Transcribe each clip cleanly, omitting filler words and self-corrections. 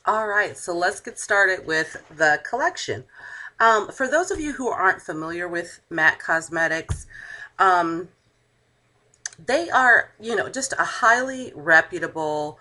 All right, so let's get started with the collection. For those of you who aren't familiar with MAC Cosmetics, um, they are, just a highly reputable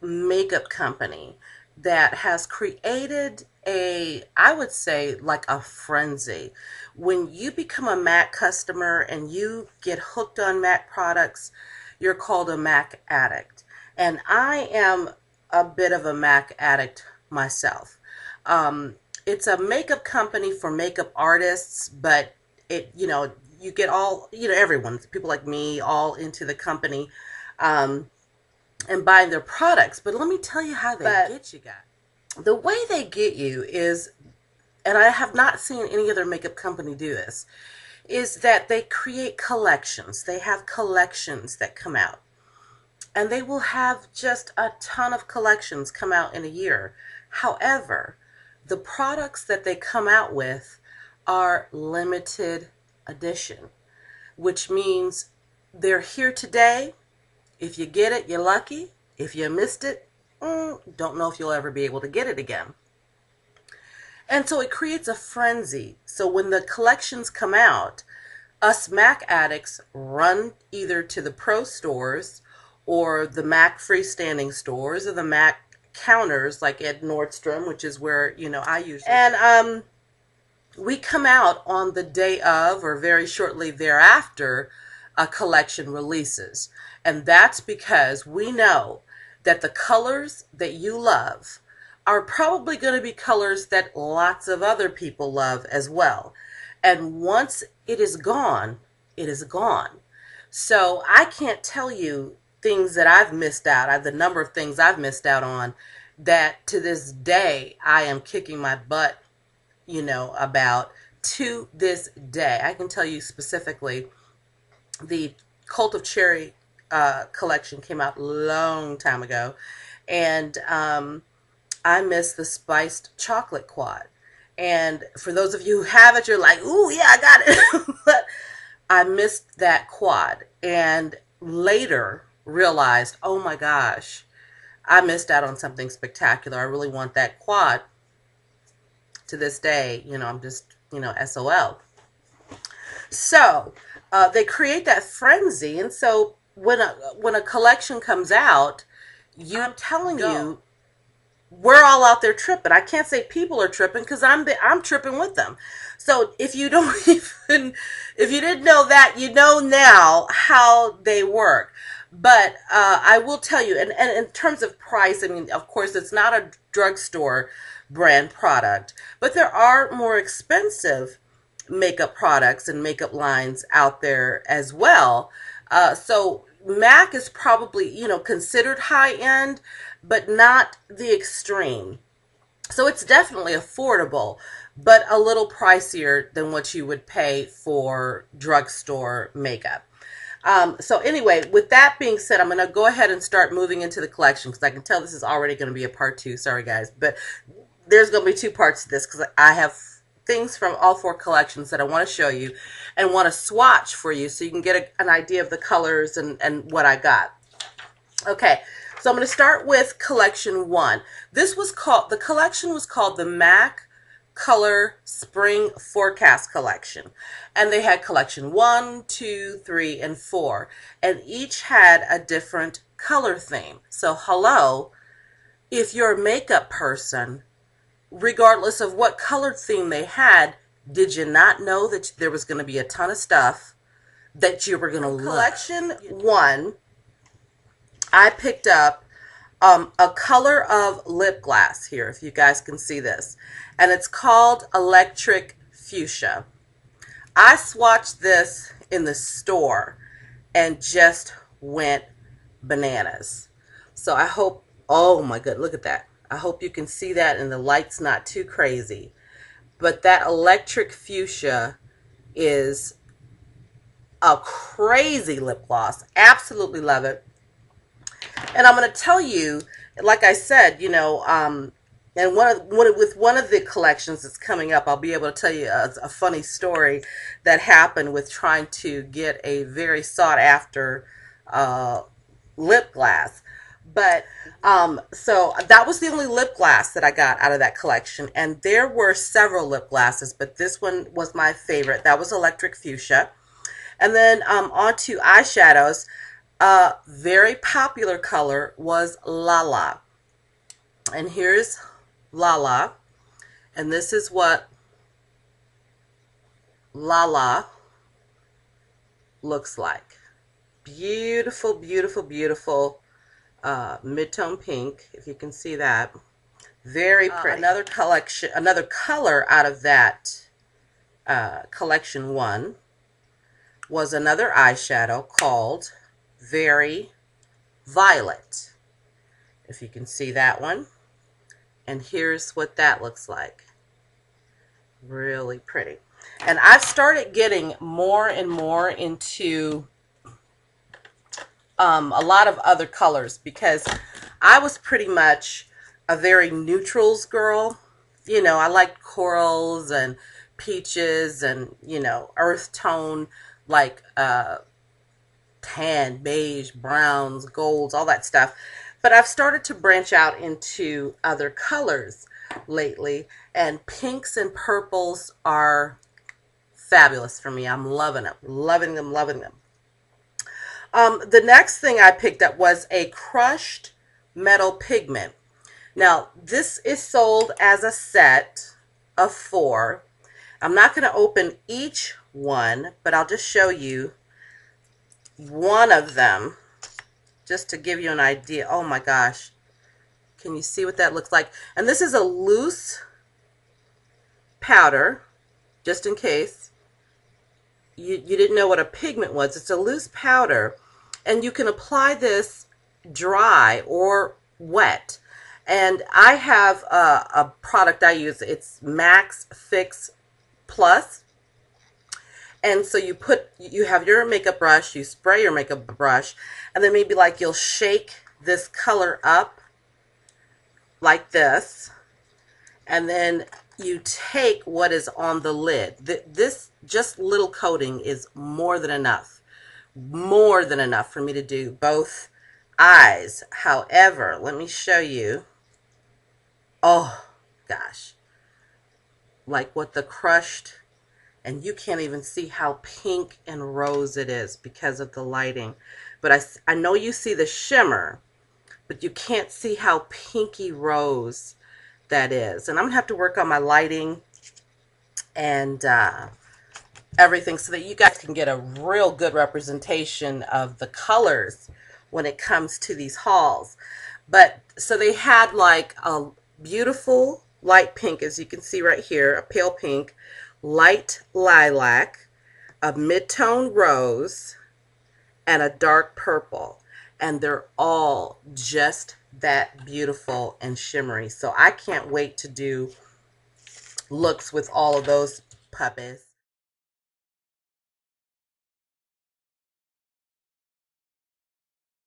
makeup company that has created I would say, like a frenzy. When you become a MAC customer and you get hooked on MAC products, you're called a MAC addict. And I am a bit of a MAC addict myself. Um, it's a makeup company for makeup artists, but you get all, everyone, people like me, all into the company um, and buying their products. But let me tell you how they get you, guys. The way they get you is, and I have not seen any other makeup company do this, is that they create collections. They have collections that come out. And they will have just a ton of collections come out in a year. However, the products that they come out with are limited edition, which means they're here today. If you get it, you're lucky. If you missed it, don't know if you'll ever be able to get it again. And so it creates a frenzy. So when the collections come out, us MAC addicts run either to the pro stores or the MAC freestanding stores or the MAC counters like at Nordstrom, which is where, I usually. And we come out on the day of or very shortly thereafter a collection releases. And that's because we know that the colors that you love are probably going to be colors that lots of other people love as well. And once it is gone, it is gone. So I can't tell you things that I've missed out, the number of things I've missed out on that to this day I am kicking my butt, about to this day. I can tell you specifically the Cult of Cherry collection came out a long time ago, and I missed the spiced chocolate quad. And for those of you who have it, you're like, ooh, yeah, I got it. But I missed that quad and later realized, oh my gosh, I missed out on something spectacular. I really want that quad. To this day, I'm just, SOL. So they create that frenzy. And so when a collection comes out, I'm telling you, we're all out there tripping. I can't say people are tripping because I'm tripping with them. So if you don't if you didn't know that, you know now how they work. But I will tell you, and in terms of price, I mean, of course, it's not a drugstore brand product, but there are more expensive makeup products and makeup lines out there as well. So MAC is probably, considered high end, but not the extreme. So it's definitely affordable, but a little pricier than what you would pay for drugstore makeup. So anyway, with that being said, I'm going to go ahead and start moving into the collection because I can tell this is already going to be a part 2. Sorry, guys, but there's going to be 2 parts to this because I have things from all 4 collections that I want to show you and want to swatch for you so you can get an idea of the colors and what I got. Okay, so I'm going to start with collection 1. The collection was called the MAC Color Spring Forecast Collection. And they had collection 1, 2, 3, and 4. And each had a different color theme. So hello, if you're a makeup person, regardless of what color theme they had, did you not know that there was going to be a ton of stuff that you were going to love? Collection 1, I picked up a color of lip gloss here, if you guys can see this. And it's called Electric Fuchsia. I swatched this in the store and just went bananas. So I hope, oh my god, look at that. I hope you can see that and the light's not too crazy. But that Electric Fuchsia is a crazy lip gloss. Absolutely love it. And I'm going to tell you, like I said, and with one of the collections that's coming up, I'll be able to tell you a funny story that happened with trying to get a very sought after lip gloss. But so that was the only lip gloss that I got out of that collection. And there were several lip glosses, but this one was my favorite. That was Electric Fuchsia. And then on to eyeshadows. A very popular color was Lala. And here's Lala. And this is what Lala looks like. Beautiful, beautiful, beautiful mid-tone pink, if you can see that. Very pretty. Another collection, another color out of that collection one was another eyeshadow called Very Violet, if you can see that one. And here's what that looks like. Really pretty. And I've started getting more and more into a lot of other colors because I was pretty much a very neutrals girl. You know, I like corals and peaches and, you know, earth tone, like tan, beige, browns, golds, all that stuff. But I've started to branch out into other colors lately, and pinks and purples are fabulous for me. I'm loving them, loving them, loving them. The next thing I picked up was a crushed metal pigment. Now, this is sold as a set of 4. I'm not going to open each one, but I'll just show you one of them just to give you an idea. Oh my gosh. Can you see what that looks like? And this is a loose powder, just in case you didn't know what a pigment was. It's a loose powder, and you can apply this dry or wet. And I have a product I use. It's Max Fix Plus. And so you have your makeup brush, you spray your makeup brush, and then maybe like you'll shake this color up like this, and then you take what is on the lid. This just little coating is more than enough for me to do both eyes. However, let me show you. Oh gosh, like what the crushed, and you can't even see how pink and rose it is because of the lighting. But I know you see the shimmer, but you can't see how pinky rose that is. And I'm gonna have to work on my lighting and everything so that you guys can get a real good representation of the colors when it comes to these hauls. But so they had like a beautiful light pink, as you can see right here, a pale pink, light lilac, a mid-tone rose, and a dark purple. And they're all just that beautiful and shimmery. So I can't wait to do looks with all of those puppies.